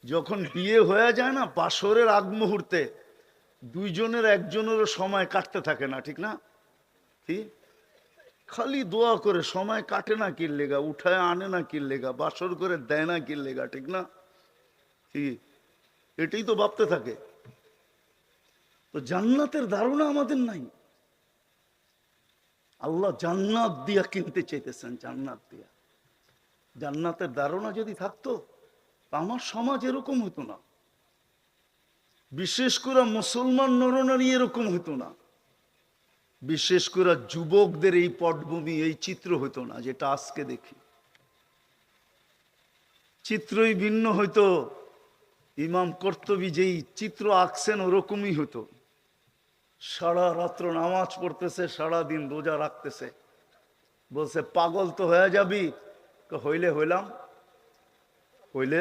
যখন বিয়ে হয়ে যায় না, বাসরের আগ মুহূর্তে দুইজনের একজনেরও সময় কাটতে থাকে না, ঠিক না? কি খালি দোয়া করে, সময় কাটে না কির লেগা, উঠায় আনে না কির লেগা, বাসর করে দেয় না কির লেগা, ঠিক না? কি এটাই তো ভাবতে থাকে। তো জান্নাতের ধারণা আমাদের নাই। আল্লাহ জান্নাত দিয়া কিনতে চাইতেছেন, জান্নাত দিয়া। জান্নাতের ধারণা যদি থাকতো, আমার সমাজ এরকম হতো না। বিশেষ করে মুসলমান নরনারী এরকম হতো না। বিশেষ করে যুবকদের এই পটভূমি, এই চিত্র হতো না যেটা আজকে দেখি। চিত্রই ভিন্ন হইতো। ইমাম কর্তুবী যেই চিত্র আঁকছেন ওরকমই হতো। সারা রাত্র নামাজ পড়তেছে, সারা দিন রোজা রাখতেছে। বলছে পাগল তো হয়ে যাবি। হইলে হইলাম, হইলে